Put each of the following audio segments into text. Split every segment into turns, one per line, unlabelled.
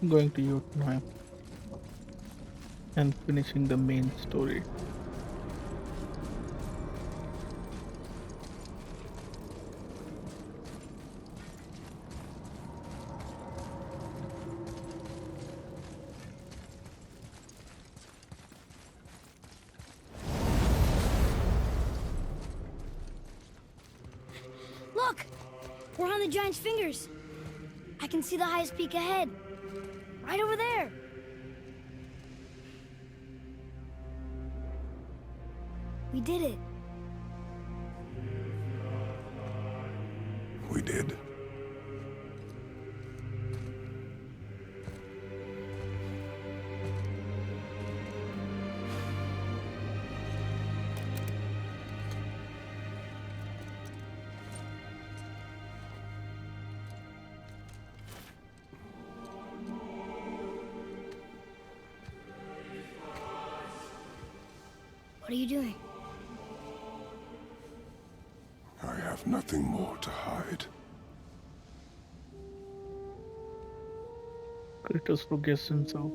going to Jotunheim and finishing the main story.
Look! We're on the giant's fingers. I can see the highest peak ahead. Right over there. We did it.
We did.
What are you doing?
I have nothing more to hide.
Kratos forgets himself.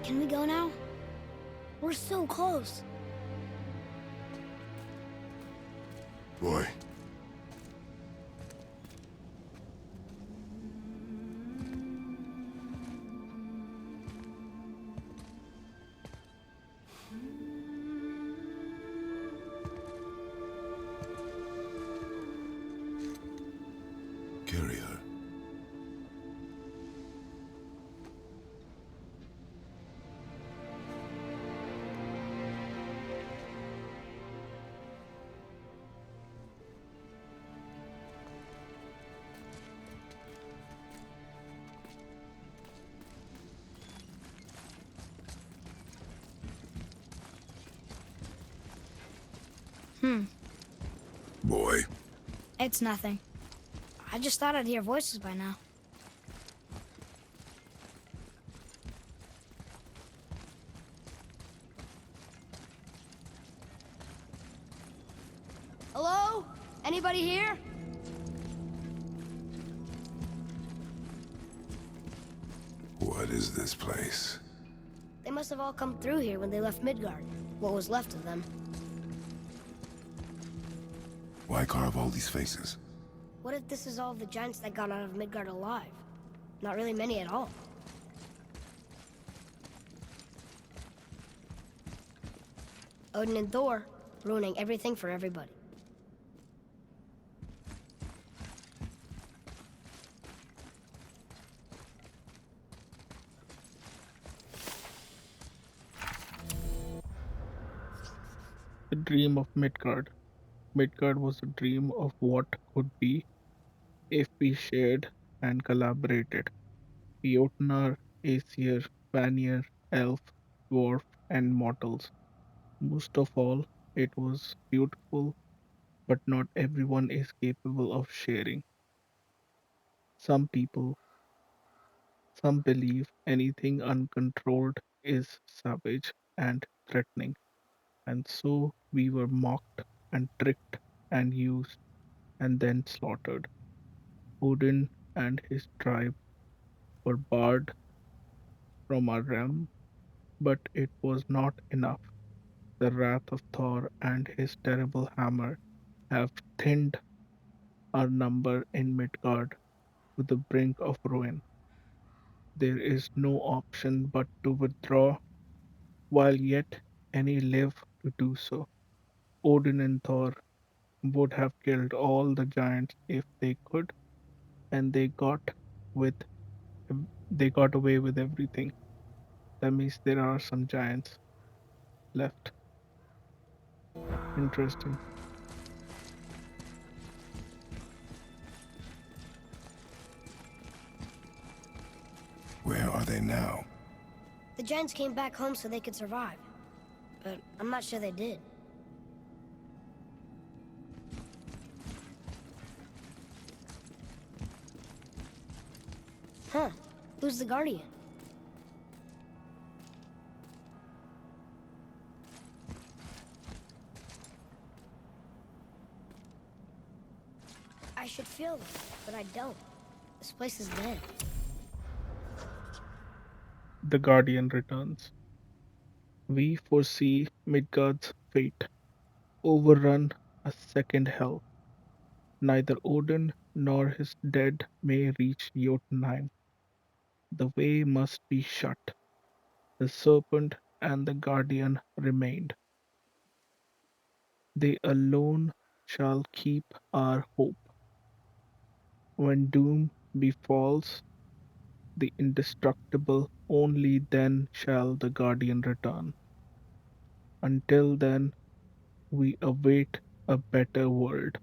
Can we go now? We're so close.
Boy, carry her.
Hmm.
Boy,
It's nothing. I just thought I'd hear voices by now. Hello? Anybody here?
what is this place?
They must have all come through here when they left Midgard. What was left of them.
Why carve all these faces?
What if this is all the giants that got out of Midgard alive? Not really many at all. Odin and Thor, ruining everything for everybody.
The dream of Midgard. Midgard was a dream of what could be if we shared and collaborated. Jotnar, Aesir, Vanir, Elf, Dwarf, and Mortals. Most of all, it was beautiful, but not everyone is capable of sharing. Some people, some believe anything uncontrolled is savage and threatening, and so we were mocked and tricked and used and then slaughtered. Odin and his tribe were barred from our realm, but it was not enough. The wrath of Thor and his terrible hammer have thinned our number in Midgard to the brink of ruin. There is no option but to withdraw, while yet any live to do so. Odin and Thor would have killed all the giants if they could, and with they got away with everything. That means there are some giants left. Interesting.
Where are they now?
The giants came back home so they could survive. But I'm not sure they did. Huh. Who's the Guardian? feel that, but I don't. This place is dead.
The Guardian returns. We foresee Midgard's fate, overrun a second hell. Neither Odin nor his dead may reach Jotunheim. The way must be shut. The serpent and the guardian remained. They alone shall keep our hope. When doom befalls the indestructible, only then shall the guardian return. Until then, we await a better world,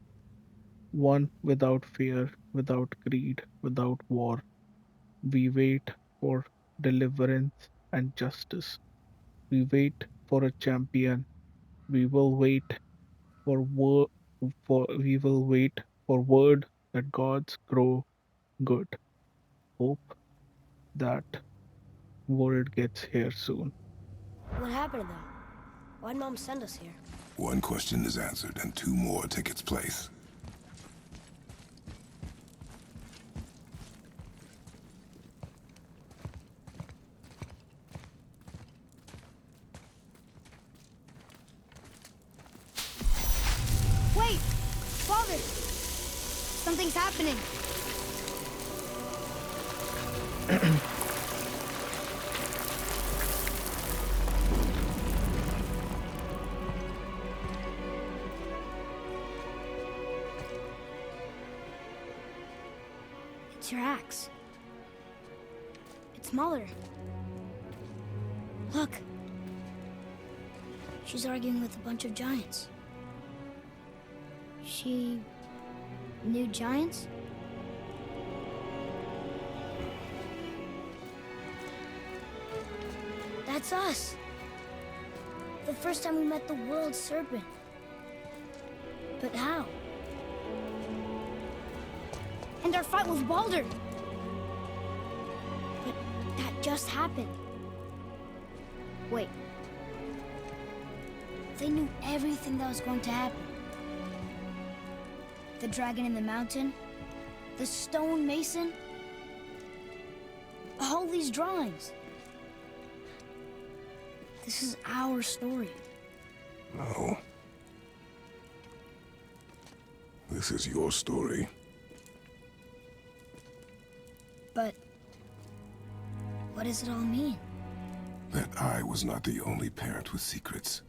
one without fear, without greed, without war. We wait for deliverance and justice. We wait for a champion. We will wait we will wait for word that gods grow good. Hope that word gets here soon.
What happened to them? Why'd Mom send us here?
One question is answered, and two more take its place.
Wait! Father! Something's happening. It's your axe. It's Mother. Look. She's arguing with a bunch of giants. She knew giants? That's us. The first time we met the world serpent. But how? And our fight with Baldur. But that just happened. Wait. They knew everything that was going to happen. The dragon in the mountain, the stone mason, all these drawings. This is our story.
No. This is your story.
But what does it all mean?
That I was not the only parent with secrets.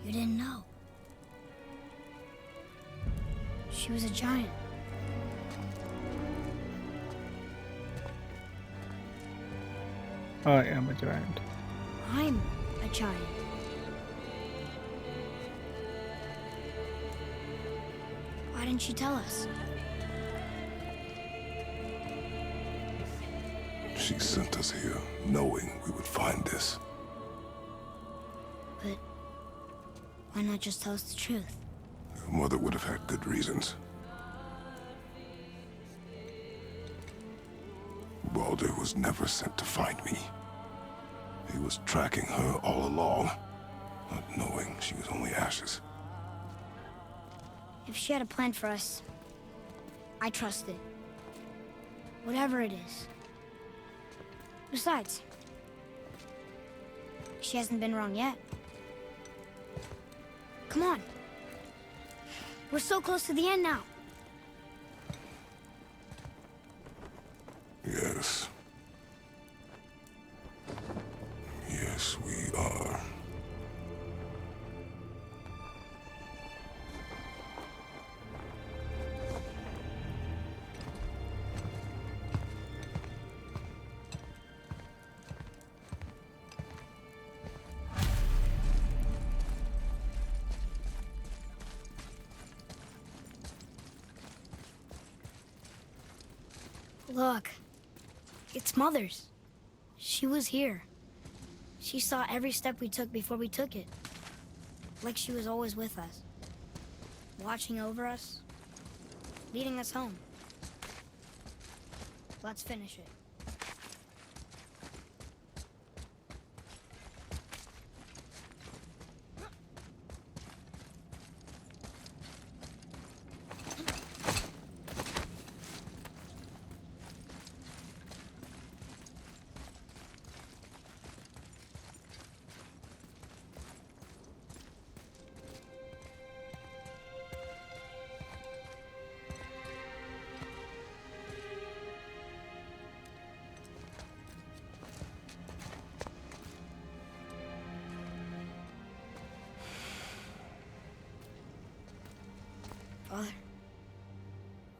You didn't know. She was a giant.
I am a giant.
I'm a giant. Why didn't she tell us?
She sent us here, knowing we would find this.
But why not just tell us the truth?
Your mother would have had good reasons. Baldur was never sent to find me. He was tracking her all along, not knowing she was only ashes.
If she had a plan for us, I trust it. Whatever it is. Besides, she hasn't been wrong yet. Come on. We're so close to the end now.
Yes. Yes, we are.
Look. It's Mother's. She was here. She saw every step we took before we took it. Like she was always with us. Watching over us. Leading us home. Let's finish it.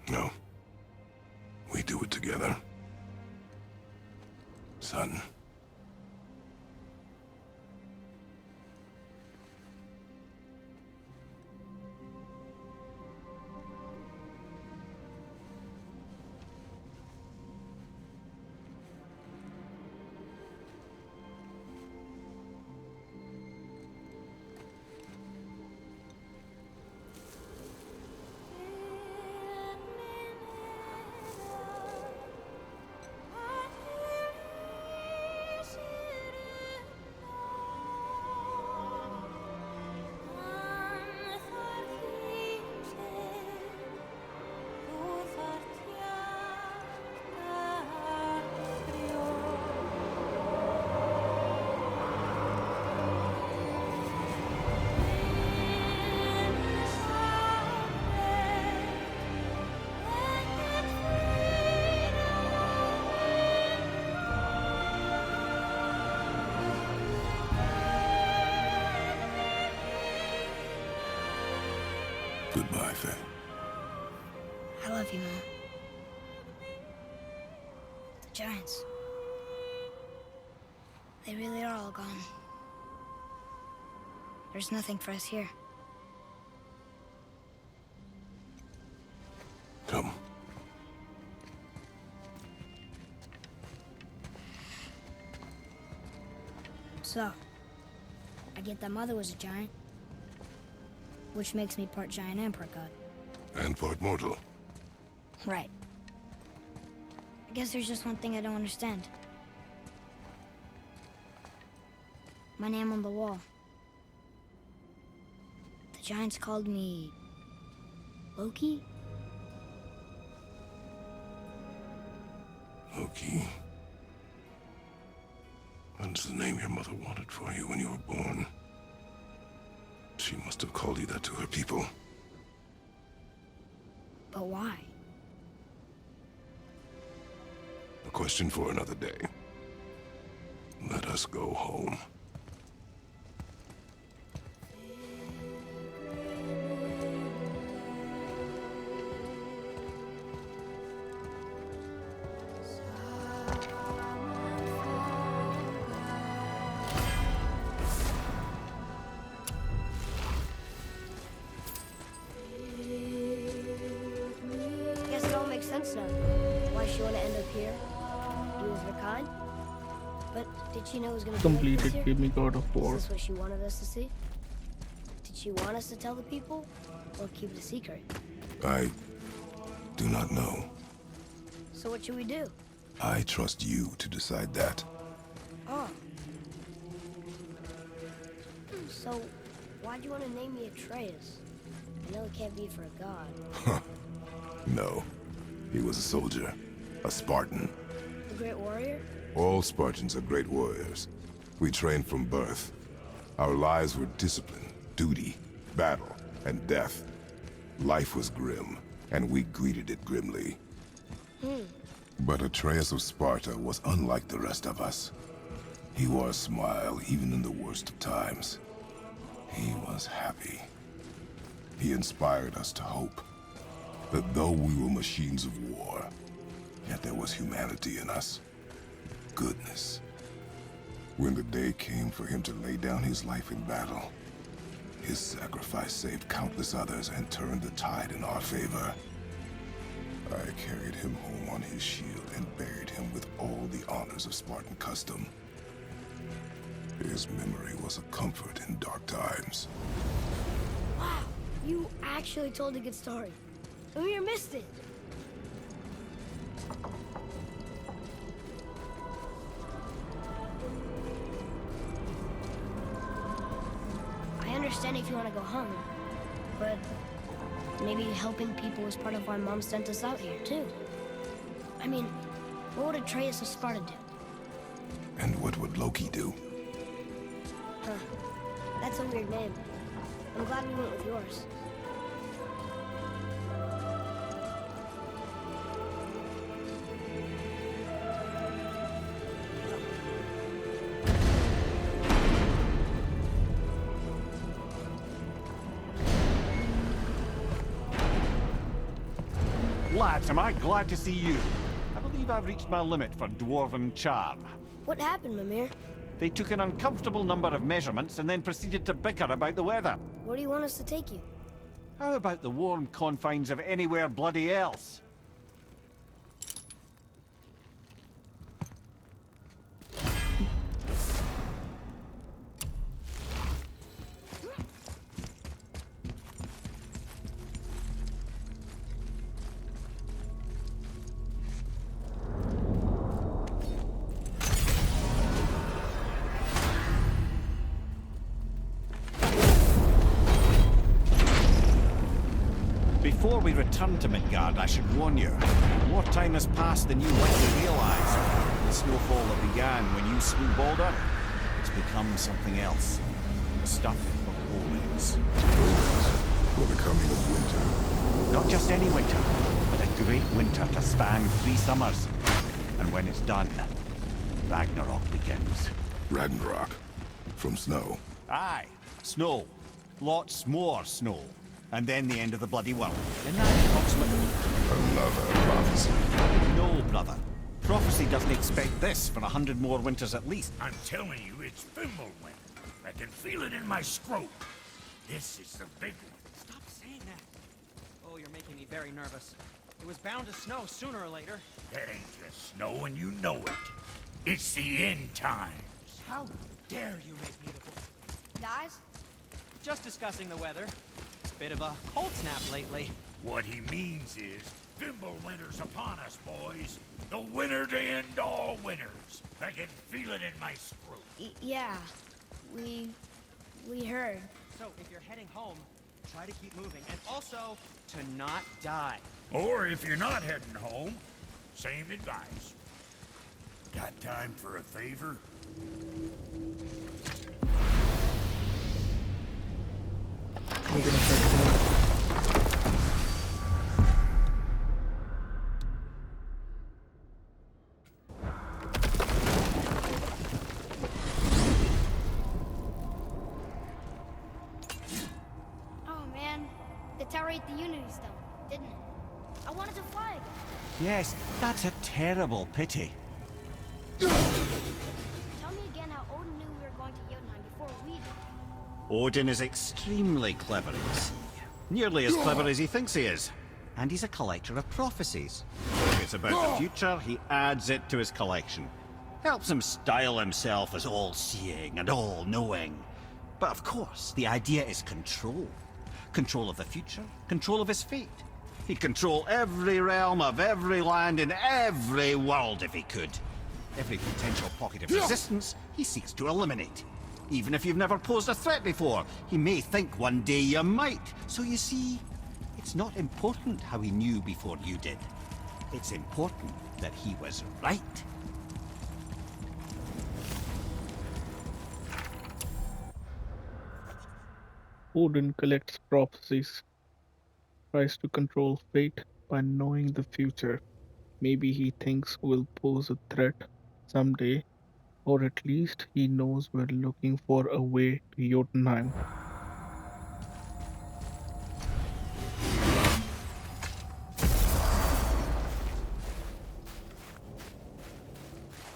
No. We do it together. Son. Goodbye, Faye.
I love you, Mom. The Giants. They really are all gone. There's nothing for us here.
Come.
So, I get that Mother was a giant, which makes me part giant and part god.
And part mortal.
Right. I guess there's just one thing I don't understand. My name on the wall. The Giants called me... Loki?
Loki. That's the name your mother wanted for you when you were born. She must have called you that to her people.
But why?
A question for another day. Let us go home.
Guess it all makes sense now. Why she wanted to end up here? Be with her kind? But did she know it was gonna be like this
Completed
here?
Gaming God of
Is
War.
this what she wanted us to see? Did she want us to tell the people? Or keep it a secret?
I do not know.
So what should we do?
I trust you to decide that.
Oh. So, why'd you want to name me Atreus? I know it can't be for a god.
No. He was a soldier. A Spartan.
The Great Warrior?
All Spartans are great warriors. We trained from birth. Our lives were discipline, duty, battle, and death. Life was grim, and we greeted it grimly. But Atreus of Sparta was unlike the rest of us. He wore a smile even in the worst of times. He was happy. He inspired us to hope that though we were machines of war, yet there was humanity in us. Goodness. When the day came for him to lay down his life in battle, his sacrifice saved countless others and turned the tide in our favor. I carried him home on his shield and buried him with all the honors of Spartan custom. His memory was a comfort in dark times.
Wow, you actually told a good story. And we missed it. I understand if you want to go home, but maybe helping people was part of why Mom sent us out here, too. I mean, what would Atreus of Sparta do?
And what would Loki do?
Huh. That's a weird name. I'm glad we went with yours.
Lads, am I glad to see you. I believe I've reached my limit for dwarven charm.
What happened, Mimir?
They took an uncomfortable number of measurements and then proceeded to bicker about the weather.
Where do you want us to take you?
How about the warm confines of anywhere bloody else? Before we return to Midgard, I should warn you. More time has passed than you likely realize. The snowfall that began when you slew Baldur, it's become something else. The stuff of omens.
Omens for the coming of winter.
Not just any winter, but a great winter to span 3 summers. And when it's done, Ragnarok begins.
Ragnarok. From snow.
Aye, snow. Lots more snow. And then the end of the bloody world. In that approximately...
Another prophecy.
No, brother. Prophecy doesn't expect this for 100 more winters at least.
I'm telling you, it's Fimbulwinter. I can feel it in my scrope. This is the big one.
Stop saying that. Oh, you're making me very nervous. It was bound to snow sooner or later.
That ain't just snow, and you know it. It's the end times.
How dare you make me the...
Guys?
Just discussing the weather. Bit of a cold snap lately.
What he means is, Fimbulwinter's upon us, boys. The winter to end all winters. I can feel it in my scrope.
Yeah. We heard.
So, if you're heading home, try to keep moving. And also, to not die.
Or if you're not heading home, same advice. Got time for a favor?
We're gonna check it out.
Oh man, the tower ate the Unity Stone, didn't it? I wanted to fly again.
Yes, that's a terrible pity.
Tell me again how Odin knew we were going to Jotunheim before we did.
Odin is extremely clever, you see. Nearly as clever as he thinks he is. And he's a collector of prophecies. If it's about the future, he adds it to his collection. Helps him style himself as all-seeing and all-knowing. But of course, the idea is control. Control of the future, control of his fate. He'd control every realm of every land in every world if he could. Every potential pocket of resistance, he seeks to eliminate. Even if you've never posed a threat before, he may think one day you might. So you see, it's not important how he knew before you did. It's important that he was right.
Odin collects prophecies, tries to control fate by knowing the future. Maybe he thinks we'll pose a threat someday, or at least he knows we're looking for a way to Jotunheim.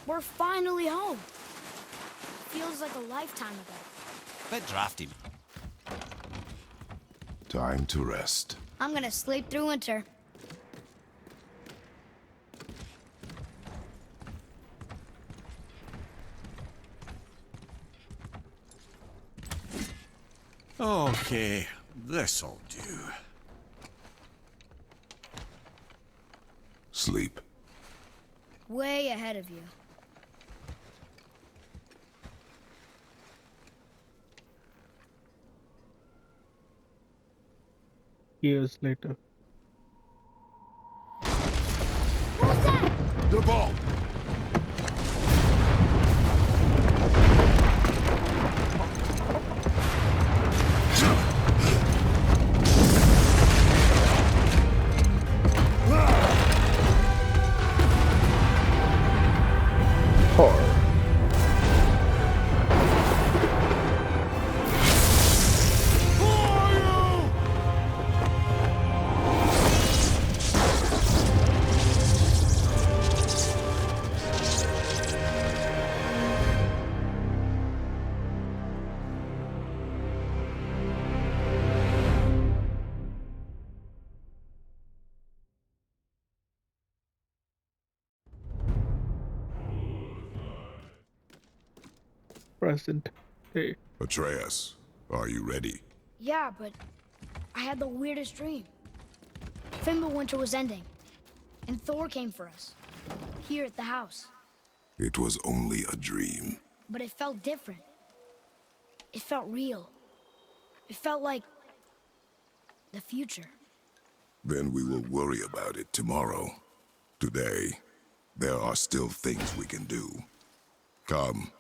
We're finally home. Feels like a lifetime ago.
Bit drafty.
Time to rest.
I'm gonna sleep through winter.
Okay, this'll do.
Sleep.
Way ahead of you.
Years later.
Who's that?
The ball! Horror.
present day.
Atreus, are you ready?
Yeah, but I had the weirdest dream. Fimbulwinter was ending, and Thor came for us, here at the house.
It was only a dream.
But it felt different. It felt real. It felt like the future.
Then we will worry about it tomorrow. Today, there are still things we can do. Come,